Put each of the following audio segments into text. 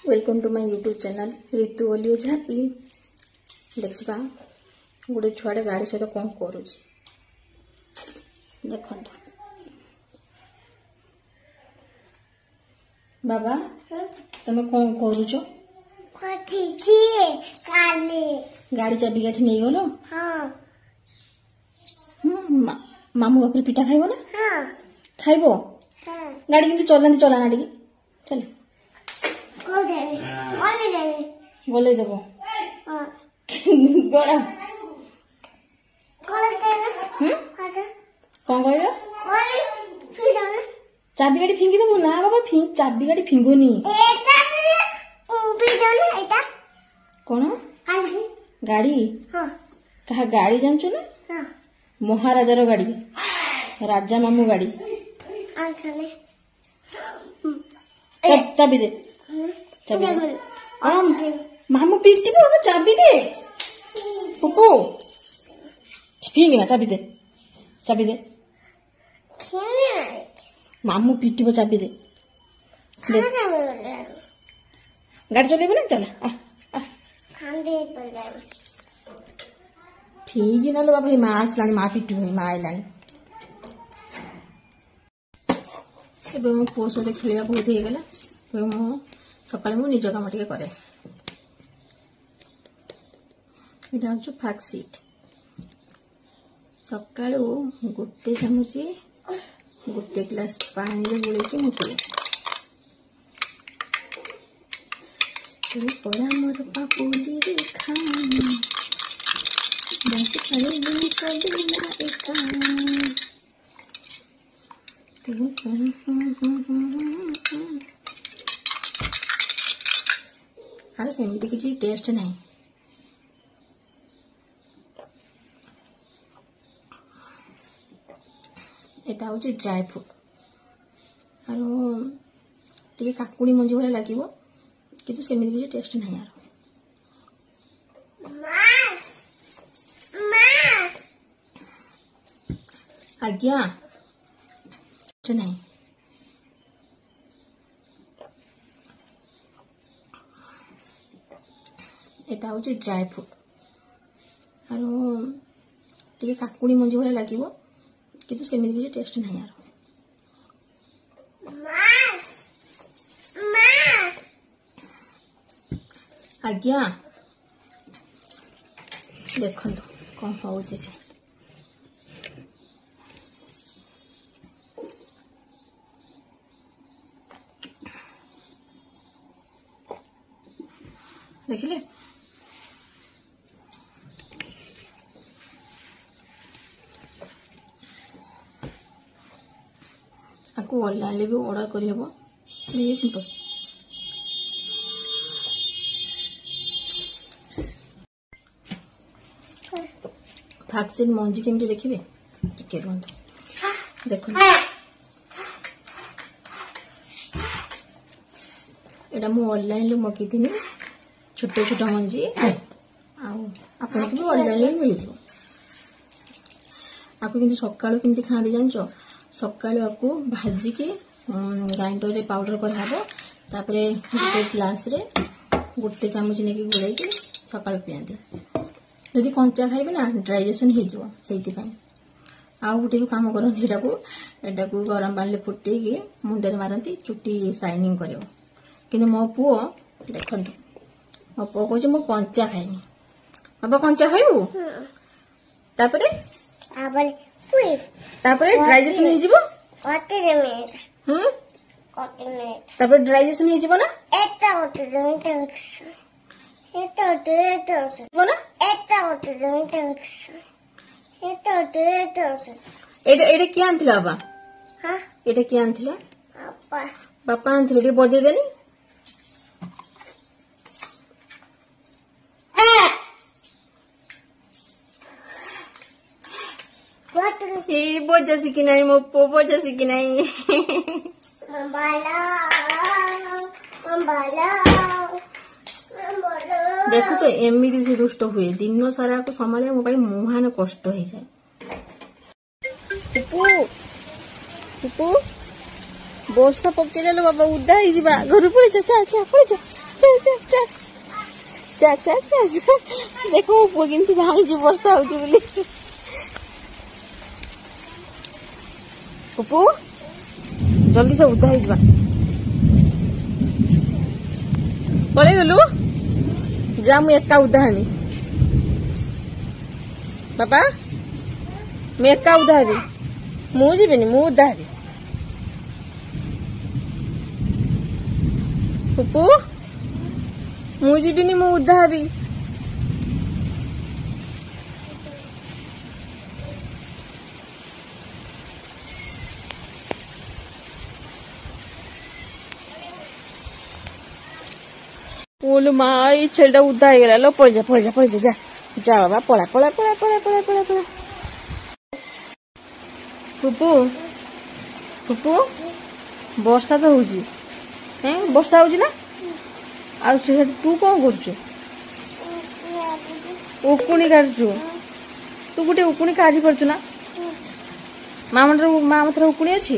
Welcome to my YouTube channel Ritu always happy. देखा गोटे छुआटे गाड़ी सहित कौन कर देख बाबा तुम कौन करुच गाड़ी चाबी काठी नहीं गल मामू बापर पिठा खाइब ना खाइब गाड़ी केमती चलानी चलाना टी चल बोले देव गड़ा कौन कह चाबी गाड़ी फिंगी देव ना बाबा चाबी गाड़ी फिंगुनी कौन गाड़ी कहा गाड़ी जानचु ना महाराजार गाड़ी राजा मामू गाड़ी चाबी दे चाबी दे मामू पीटी चाबी दे पुपू फिंग ना चाबी दे मामू पीटी चाबी दे गाड़ी चलेब ना चला ठीक ना बाबा माँ आसला माँ पिटू माँ आइलानी मो पुओ सहित खेल बहुत होगला मु सका निज कम टे करे यहाँ हूँ फाक सीट सका गोटे चामच गोटे ग्लास पानी गोले मुझे पड़ा मोर पापुली रेखा बस अरे सेमती किसी टेस्ट नहीं एटा हूँ ड्राई फ्रूट आर काकुड़ी मंजी भाई लगे कि सेमती किसी टेस्ट नहीं यार आज्ञा नहीं एटा हूँ ड्राई फ्रूट आर काकुड़ी मंजी भाई लगे कि सेमती किसी टेस्ट नहीं यार आज्ञा देखो कौन हो देखिले आपको ऑनलाइन भी ऑर्डर करहब ये सिंपल वैक्सीन मंजी केमती देखिए टिके रुहतु देखो एटा मु ऑनलाइन मगेनी छोटे छोट मंजी आपको भी ऑनलाइन मिल जाए आपको किंतु सकाळु केमती खांदी जानचो सकाळु आपको भाजिकी ग्राइंडर रे पाउडर करहबो तापरे गोटे ग्लास रे गोटे चामच नेकी गुलाइकी सकाळु पियांदी यदि कंचा खाइबे ना डाइजेशन हो आउ गोटे भी काम करती एटा को गरम पानी फुटेकी मुंडे मारती चुटी शाइनिंग कर कि मो पुओ देखो मो पुओ कह मो कंचा खाइनी बाबा कंचा खाइबू तापरे डाइजेशन हो डाइजेशन हो ना एटा किए आन बाबा एटा किए आन बापा आन बजे देनी बजा सिकी ना मो पो बजा सिकी ना देखुच एमती से दुष्ट हुए दिन सारा को संभाल मो मुहान कष्ट हो जाए पुपू ବର୍ଷା ପକେଇଲେ ବାବା ଉଦା ହେଇଯିବା ଘରୁ ପଳେଇ ଯା। देख मो पुआ केमती धाई वर्षा हो पुपू जल्दी से उदा हो पलि गलु जा मु एका उदा हेमी बाबा मु एका उदा हेबी मु जीविनी मु उदा हेबी पुपू मु जीविनी मु उदा हेबी बोलो माँ छेलटा उदा हो गला लो पड़ जा जा जा बाबा पड़ा पड़ा पड़ा पड़ा पड़ा पड़ा पड़ा पुपू पुपू वर्षा तो होजी हैं वर्षा होजी ना आ तू कौन कर उकुणी काटु तू गोटे उकुणी काढ़ी पारु ना माँ मतर उकुणी अच्छी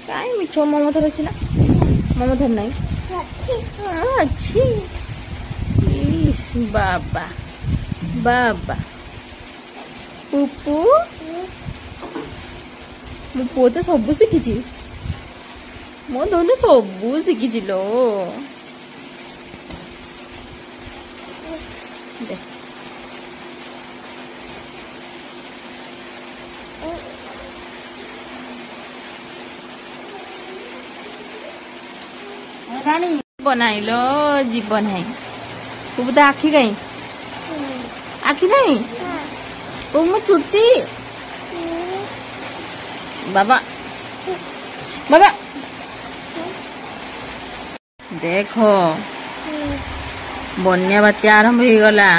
कहीं मिछ मो मतर अच्छी ना मो मतर नहीं अच्छी बाबा बाबा पुपू मो पुओ तो सब शिखी मो धन सब शिखी लो बनाइल जीवन है तू तो आखि कहीं आखि नहीं ओ मो छुट्टी बाबा बाबा देखो बन्या बात्या आरंभ हो गला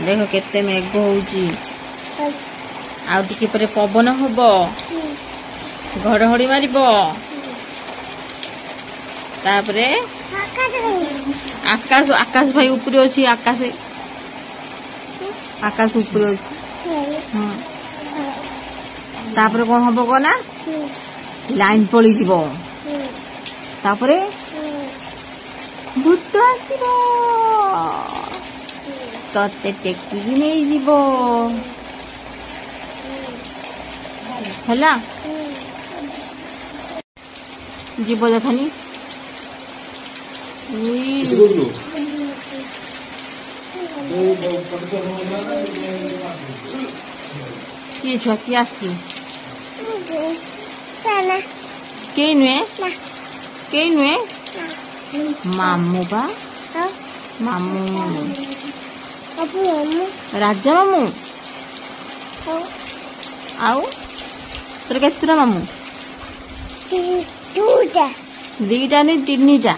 देखो केते मेघ होउची आ टिके परे पवन हबो घड़घड़ी मारिबो तापरे आकाश आकाश भाई ऊपर अच्छी आकाश आकाश ऊपर अच्छी तापरे कौन हम कौन ना लाइन पड़ी जीवो तापरे भूत आसीबो तते टेकी नहीं जीवो हला जीवो देखनी किए छुआ किए आसती के नुए मामू बा मामू राजा मामू आउ तोर केतुरा मामू दीटा नहीं तीनटा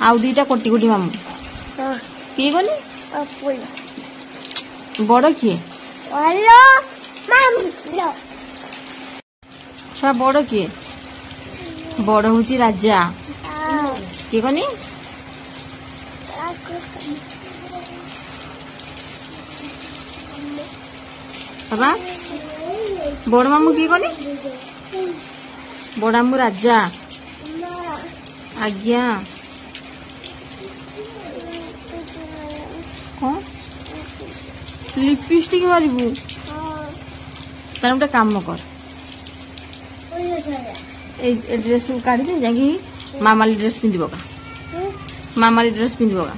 आउ दीटा कोटी कोटी मामू किए गली बड़ किए छुआ बड़ किए बड़ हूँ राजा किए गनी बाबा बड़ मामू किए गनी बड़ मामू राजा आज्ञा कौन लिपस्टिक मारिबू तार गोटे काम कर ड्रेस काढ़ी दे जाकि मामाली ड्रेस पिंधब का मामाली ड्रेस पिंधब का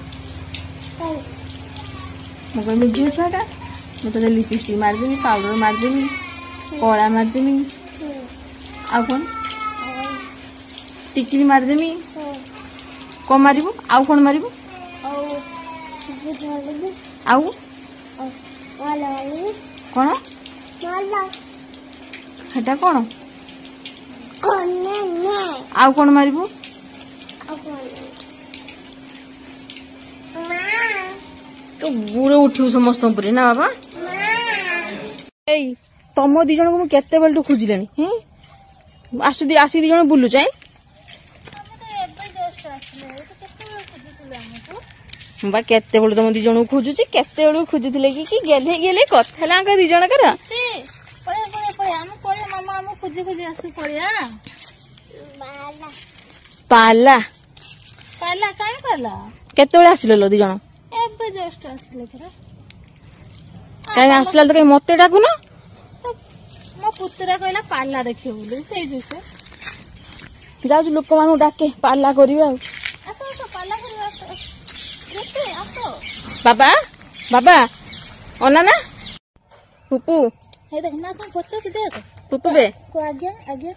मु कहमी झील छुआटा मुझे लिपस्टिक मारदेमी पाउडर मारदेमी कला मारदेमी आ कौन टिकली मारदेमी कौन मारिबू आउ कौन मारिबू आउ कौन हेटा कौन आउ कौन मारिबू तो गुड़ उठू समस्त ना बाबा तुम दी जन को केते बेलू खोजिले आसी दी जन बुलुच बा केते बेलू तुम दी जन खोजुची केते बेलू खोजुले कि गेले गेले कथा दी जन कर मामा खोजी खोजी आस पड़िया पाला पाला काई पाला केतेबेले आसिल लो दी जण एबे जस्ट आसले परा काई आसिला तो काई मते डाकुना तो मो पुतरा कहला पाला देखियो बोली सेई जुसे जाऊ लोक मानु डाके पाला करिवे आ आसो आसो पाला करियो आसो जते आसो बाबा बाबा ओना ना पुपू हे देख ना सन पचास देख पुपू बे को आगे आगे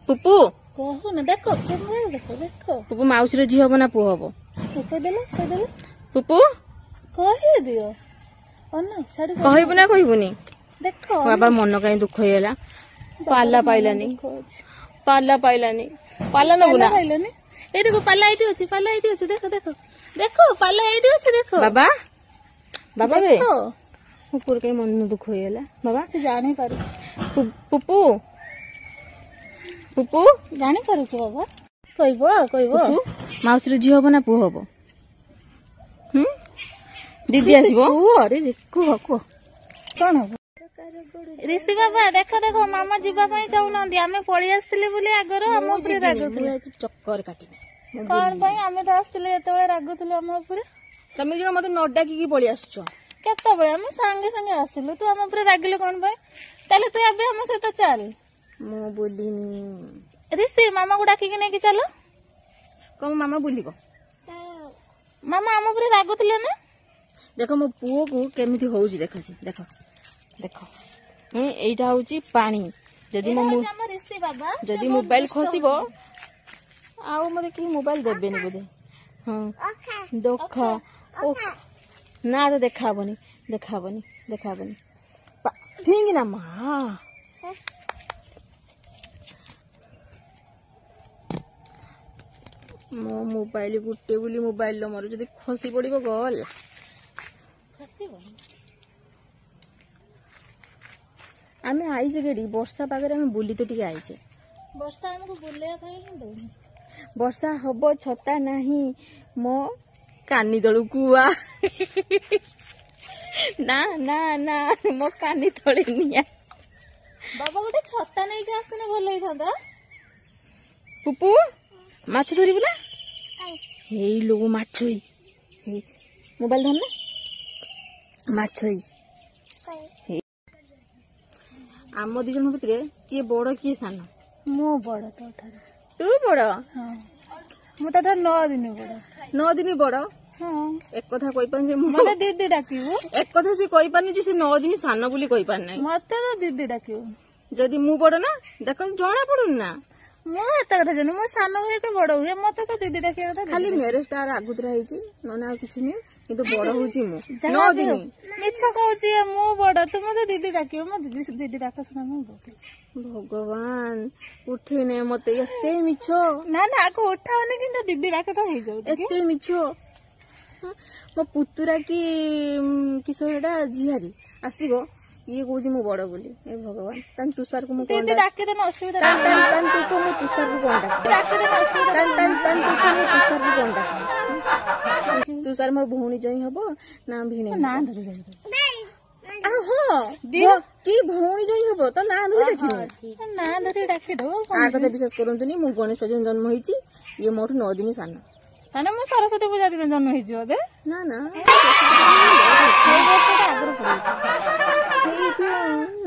पुपू कहू ना देखो केमरे देखो देखो पुपू माउसी रो झी हबो ना पु हबो कह देले पुपू कहि दियो ओना साडी कहबो ना कहबोनी देखो बाबा मन काई दुख हेला पाला पाइलानी पाला नबु ना पाइलनी ए देखो पाला एठी अछि देखो देखो देखो पाला एठी अछि देखो बाबा बाबा बे देखो पुपुर के मन दुख हेला बाबा से जानि पारु पुपू पुपू जानि पारु छ बाबा कहबो पुपू माउसी रो झी हबो ना पु हबो दीदी आसीबो अरे कुह कौन हबो ऋषि बाबा देखो देखो मामा जीवा पई चाहूनांदी आमे पळी आस्थिले बोली आगर हम ऊपर रागुथिले चक्कर काटी कोन पई आमे तो आस्थिले एतबे रागुथिले हम ऊपर तमे जण मते न डाकी की पळी आछो केते बळे हम संगे संगे आसिलु तू हम ऊपर रागिले कोन पई ताले तू अबे हम से तो चल मो बोलिनी ऋषि मामा को डाकी के नै कि चलो कम मामा बोलिबो मामा हम ऊपर रागुथिले ना देखो मो पुओ को केमिति होउची देखसी देखो देखो एइटा होउची पानी जदी मो ऋषि बाबा जदी मोबाइल खसीबो आउ मते की मोबाइल देबेनी बोदे हां दोखा ओ ना तो देखाबनी ठीक ना मां मो मोबाइल गुटे बोली मोबाइल लो मोर जदी खसी पड़िबो गल आमे आइजे गेडी वर्षा पागरे आमे बुली तो टिके आइजे वर्षा हमको बुलेया खाई ही दो वर्षा हबो छता नाही मो कानी तळु कुआ ना ना ना मो कानी तळे निया बाबा गोटे छता नै के आसने भल होई थांदा पुपू माछ धरि बुला हेई लोगो माछई हे मोबाइल धर ना माछई आम दी जन भितर किए बड़ किए सान मो बड़ तो ठारे तू बड़ हां मो तो 9 दिन बड़ 9 दिन बड़ हां एक कथा कहि पान जे मते दीदी डाकिबो एक कथा से कहि पानी जे से 9 दिन सान बोली कहि पान नै मते तो दीदी डाकिबो जदी मु बड़ ना देख जणा पडुन ना मो एता कथा जनु मो सानो हुए के बड़ हुए मते तो दीदी डाकिबो कथा खाली मैरिज तार आगुतरा हिची नना आ किछि नै किंतु बड़ होची मु 9 दिन मिछ कहूची मो बड़ तुम तो दीदी डाकिबो मो दीदी डाकस ना मो भगवान उठे ने मते एते मिछो ना ना आको उठाओने किंतु दीदी डाकटा हे जाउ एते मिछो मो पुतुरा की किसो हेडा जिहारी आसीबो ये कहूची मु बड़ बोली ए भगवान तन तुषार को मु कोन दीदी डाके देन असुविधा तन तू को मु तुषार को कोन डाके देन असुविधा तन तू को मु तुषार को कोन डाके तुषार मोर भौणी जई हबो ना भिने ना धरि जाई हां दियो की भौणी जई हबो त ना धरि देखिबो ना धरि डाके दो आ कथा विश्वास करंतुनी मु गणेश पूजन जन्म होईची ये मोर 9 दिन सान ताने मो सरस्वती पूजा दिन जन्म होई जियो दे ना ना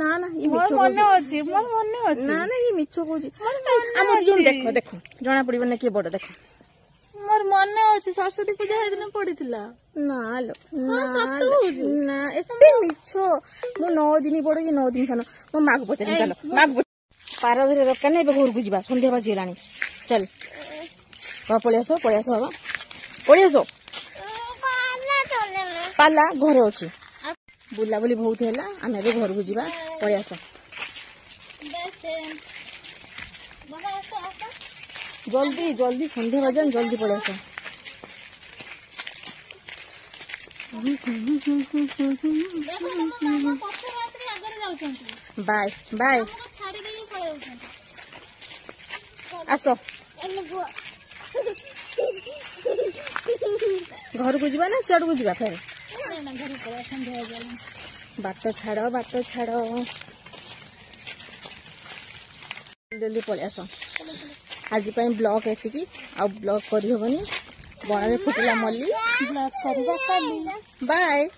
ना ना ये मोर मने अछि ना ना ये मिछो कोजी हम दिजन देखो देखो जणा पड़िबो ना के बड़ देखो मोर मने अछि सरस्वती पूजा दिन पड़िथिला ना लो सत्य होजी ना एते मिछो मो 9 दिन बड़ ये 9 दिन सान मो माग पचन चलो माग पारा धरे रखा नै घर को जीवा संध्या बाजी लानी चल पळी आसो बाबा पळी आसो पाला घरे अछि बुला बुली बहुत हैला आमे बे घर को जीवा पळी आसो जल्दी जल्दी संध्या बाजन जल्दी पळी आसो बाय बाय आसो घर को जीवा ना सियाड़ को जीवा फेर बाट छाड़ जल्दी पळी आसो आज ब्लॉग एतिकी आउ ब्लॉग करहबनी बण में फुटिला मल्ली ब्लॉग करवा बाय।